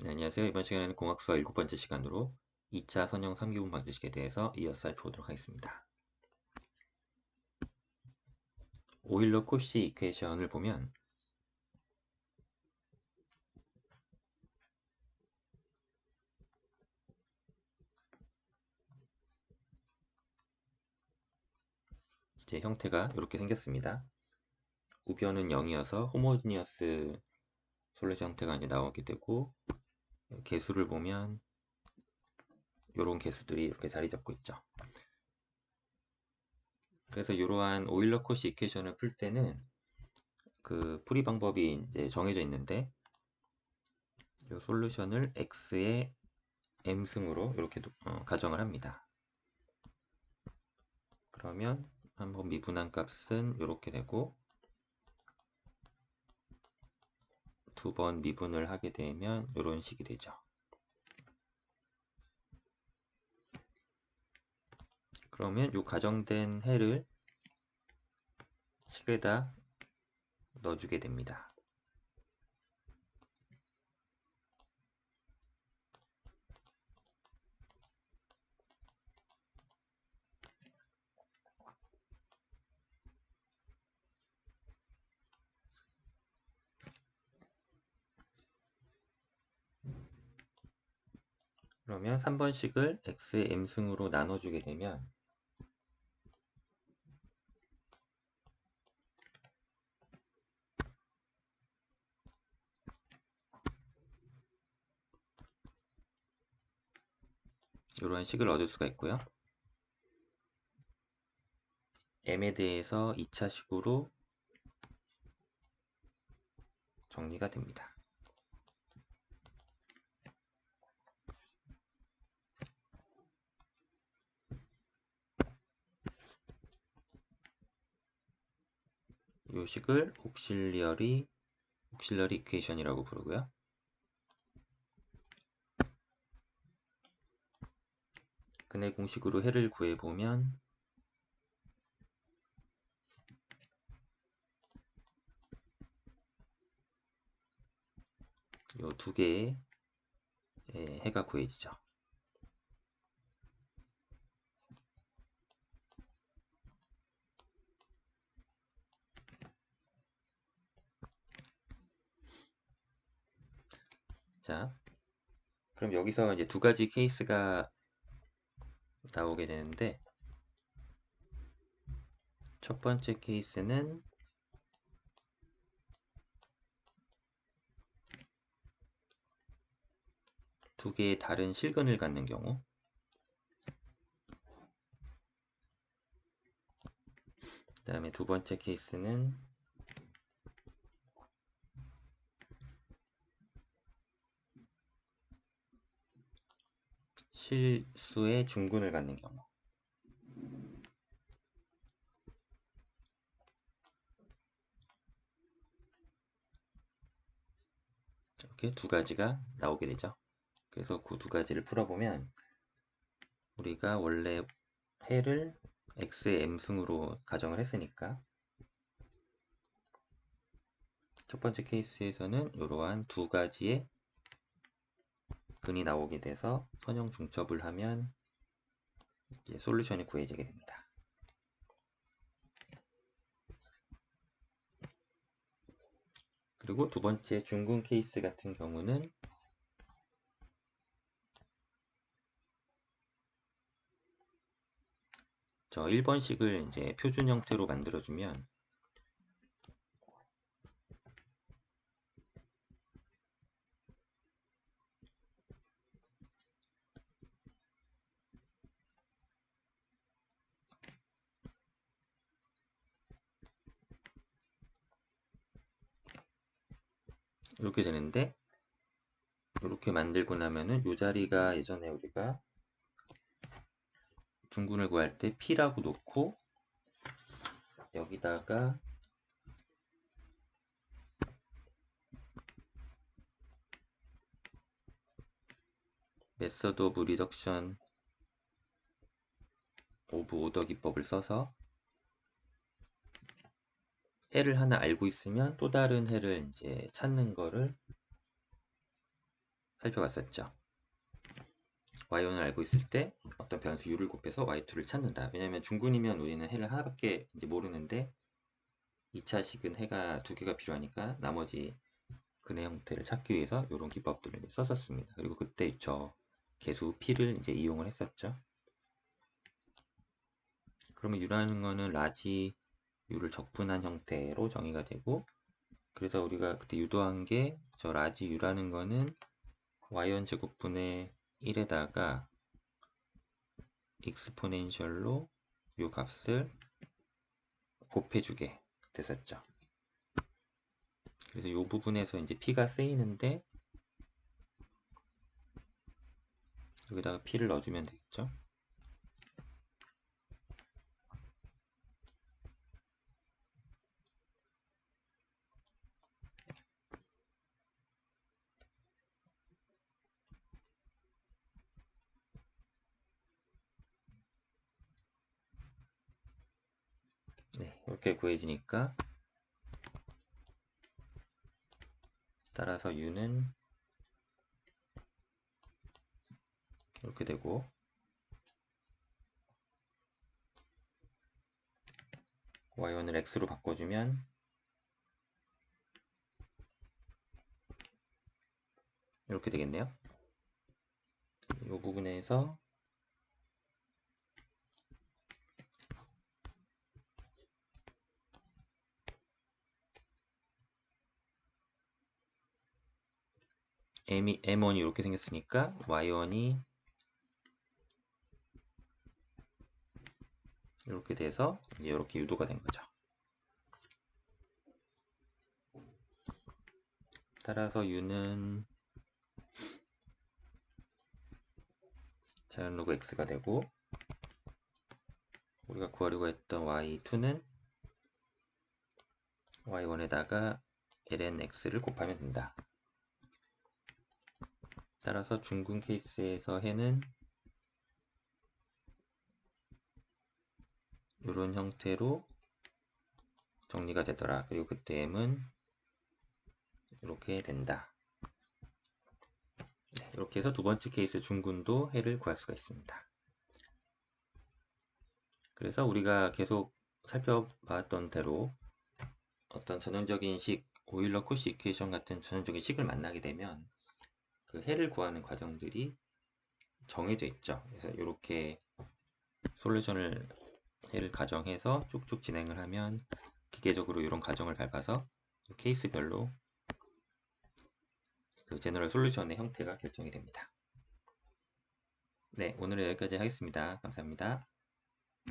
네, 안녕하세요. 이번 시간에는 공학수학 7번째 시간으로 2차 선형 3기분 방정식에 대해서 이어서 살펴보도록 하겠습니다. 오일러 코시 이퀘이션을 보면 이제 형태가 이렇게 생겼습니다. 우변은 0이어서 호모지니어스 솔루션 형태가 이제 나오게 되고, 개수를 보면 이런 개수들이 이렇게 자리 잡고 있죠. 그래서 이러한 오일러 코시 이퀘이션을 풀 때는 그 풀이 방법이 이제 정해져 있는데, 이 솔루션을 x의 m승으로 이렇게 가정을 합니다. 그러면 한번 미분한 값은 이렇게 되고, 두 번 미분을 하게 되면 이런 식이 되죠. 그러면 이 가정된 해를 식에다 넣어주게 됩니다. 그러면 3번식을 x의 m승으로 나눠주게 되면 이러한 식을 얻을 수가 있고요. m에 대해서 2차식으로 정리가 됩니다. 이 식을 옥실러리 이퀘이션이라고 부르고요. 근해 공식으로 해를 구해보면 이 두 개의 해가 구해지죠. 자, 그럼 여기서 이제 두 가지 케이스가 나오게 되는데, 첫 번째 케이스는 두 개의 다른 실근을 갖는 경우, 그 다음에 두 번째 케이스는 실수의 중근을 갖는 경우, 이렇게 두 가지가 나오게 되죠. 그래서 그 두 가지를 풀어보면 우리가 원래 해를 x의 m승으로 가정을 했으니까 첫 번째 케이스에서는 이러한 두 가지의 근이 나오게 돼서 선형 중첩을 하면 이제 솔루션이 구해지게 됩니다. 그리고 두 번째 중근 케이스 같은 경우는 저 1번식을 이제 표준 형태로 만들어주면 이렇게 되는데, 이렇게 만들고 나면은 이 자리가 예전에 우리가 중근을 구할 때 P라고 놓고 여기다가 메서드 오브 리덕션 오브 오더 기법을 써서 해를 하나 알고 있으면 또 다른 해를 이제 찾는 거를 살펴봤었죠. y1을 알고 있을 때 어떤 변수 u를 곱해서 y2를 찾는다. 왜냐하면 중군이면 우리는 해를 하나밖에 이제 모르는데 2차식은 해가 두 개가 필요하니까 나머지 근해 형태를 찾기 위해서 이런 기법들을 이제 썼었습니다. 그리고 그때 저 개수 p를 이제 이용을 했었죠. 그러면 u라는 거는 라지 u를 적분한 형태로 정의가 되고, 그래서 우리가 그때 유도한 게 저 라지 u라는 거는 y1 제곱분의 1에다가 익스포넨셜로 이 값을 곱해주게 됐었죠. 그래서 이 부분에서 이제 p가 쓰이는데 여기다가 p를 넣어주면 되겠죠. 네, 이렇게 구해지니까 따라서 u는 이렇게 되고, y1을 x로 바꿔주면 이렇게 되겠네요. 이 부분에서 m1이 이렇게 생겼으니까 y1이 이렇게 돼서 이제 이렇게 유도가 된 거죠. 따라서 u는 자연 로그 x가 되고, 우리가 구하려고 했던 y2는 y1에다가 ln x를 곱하면 된다. 따라서 중근 케이스에서 해는 이런 형태로 정리가 되더라. 그리고 그때 m은 이렇게 된다. 네, 이렇게 해서 두 번째 케이스 중근도 해를 구할 수가 있습니다. 그래서 우리가 계속 살펴봤던 대로 어떤 전형적인 식, 오일러 코시 이퀘이션 같은 전형적인 식을 만나게 되면 그 해를 구하는 과정들이 정해져 있죠. 그래서 이렇게 솔루션을 해를 가정해서 쭉쭉 진행을 하면 기계적으로 이런 과정을 밟아서 케이스별로 그 제너럴 솔루션의 형태가 결정이 됩니다. 네, 오늘은 여기까지 하겠습니다. 감사합니다.